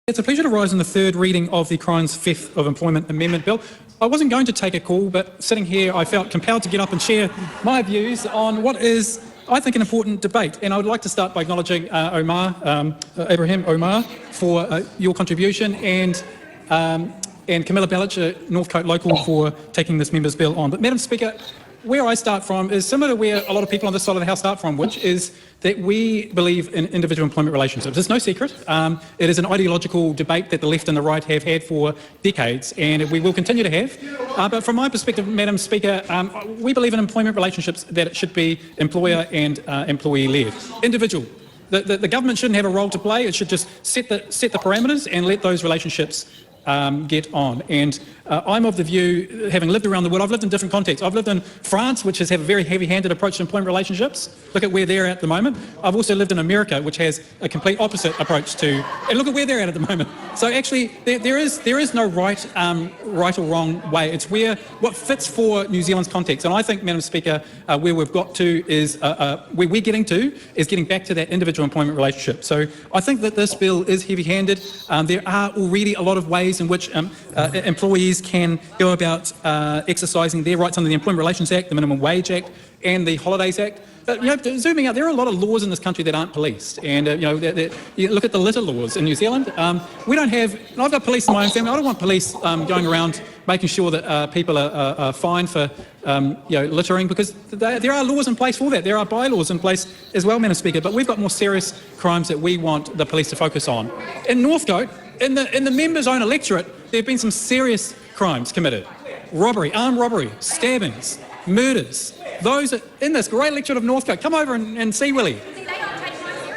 It's a pleasure to rise in the third reading of the Crimes Theft of Employment Amendment Bill. I wasn't going to take a call, but sitting here I felt compelled to get up and share my views on what is, I think, an important debate. And I would like to start by acknowledging Ibrahim Omar, for your contribution, and Camilla Bellich, a Northcote local, for taking this member's bill on. But Madam Speaker, where I start from is similar to where a lot of people on this side of the House start from, which is that we believe in individual employment relationships. It's no secret. It is an ideological debate that the left and the right have had for decades, and we will continue to have. But from my perspective, Madam Speaker, we believe in employment relationships that it should be employer and employee-led. Individual. The government shouldn't have a role to play. It should just set the parameters and let those relationships get on. And I'm of the view, having lived around the world, I've lived in different contexts. I've lived in France, which has a very heavy-handed approach to employment relationships. Look at where they're at the moment. I've also lived in America, which has a complete opposite approach to, and look at where they're at the moment. So actually, there is no right or wrong way. It's what fits for New Zealand's context. And I think, Madam Speaker, where we've got to is, where we're getting to is getting back to that individual employment relationship. So I think that this bill is heavy-handed. There are already a lot of ways in which employees can go about exercising their rights under the Employment Relations Act, the Minimum Wage Act, and the Holidays Act. But zooming out, there are a lot of laws in this country that aren't policed, and you look at the litter laws in New Zealand. We don't have. I've got police in my own family. I don't want police going around making sure that people are fined for littering, because there are laws in place for that. There are bylaws in place as well, Madam Speaker. But we've got more serious crimes that we want the police to focus on. In Northcote, in the members' own electorate, there have been some serious crimes committed: robbery, armed robbery, stabbings, murders. Those in this great electorate of Northcote, come over and see Willie.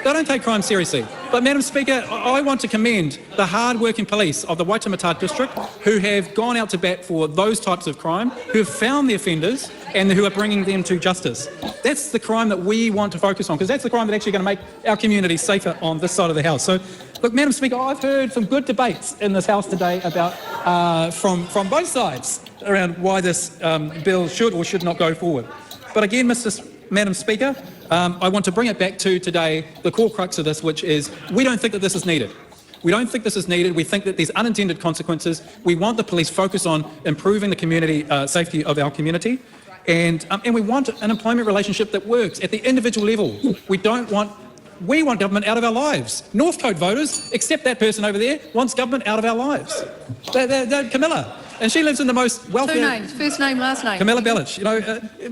They don't take crime seriously. But Madam Speaker, I want to commend the hard-working police of the Waitemata district who have gone out to bat for those types of crime, who have found the offenders and who are bringing them to justice. That's the crime that we want to focus on, because that's the crime that's actually going to make our community safer on this side of the House. So, look, Madam Speaker, I've heard some good debates in this House today about from both sides around why this bill should or should not go forward. But again, Madam Speaker, I want to bring it back to today, the core crux of this, which is we don't think that this is needed. We don't think this is needed. We think that there's unintended consequences. We want the police focused on improving the community safety of our community. And we want an employment relationship that works at the individual level. We want government out of our lives. Northcote voters, except that person over there, wants government out of our lives. Camilla. And she lives in the most wealthy... 2 names, first name, last name. Camilla Bellich.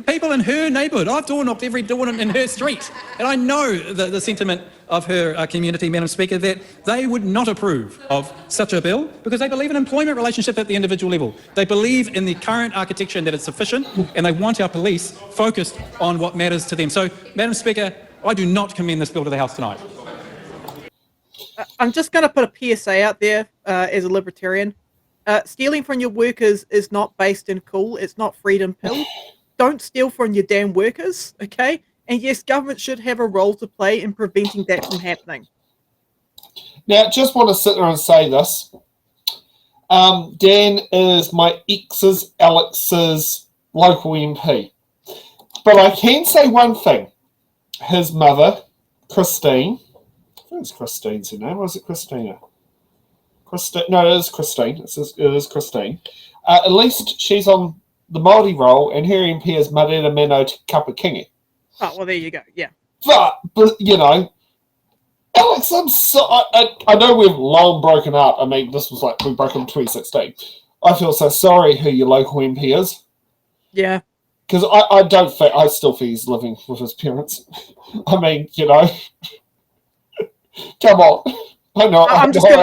People in her neighbourhood. I've door-knocked every door in her street. And I know the sentiment of her community, Madam Speaker, that they would not approve of such a bill because they believe in employment relationship at the individual level. They believe in the current architecture and that it's sufficient, and they want our police focused on what matters to them. So, Madam Speaker, I do not commend this bill to the House tonight. I'm just going to put a PSA out there as a libertarian. Stealing from your workers is not based in cool. It's not freedom pill. Don't steal from your damn workers, okay? And yes, government should have a role to play in preventing that from happening. Now, just want to sit there and say this. Dan is my ex's Alex's local MP. But I can say one thing. His mother, Christine, I think it's Christine's her name, or is it Christina? No, it is Christine. It is Christine. At least she's on the Māori roll, and her MP is Marina Meno Te Kapakingi. Oh, well, there you go. Yeah. But Alex, I know we've long broken up. I mean, this was like we broke up in 2016. I feel so sorry who your local MP is. Yeah. Because I still think he's living with his parents. I mean, come on. I'm just going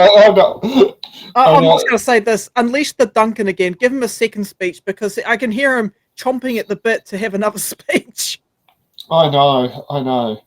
to say this. Unleash the Duncan again. Give him a second speech, because I can hear him chomping at the bit to have another speech. I know.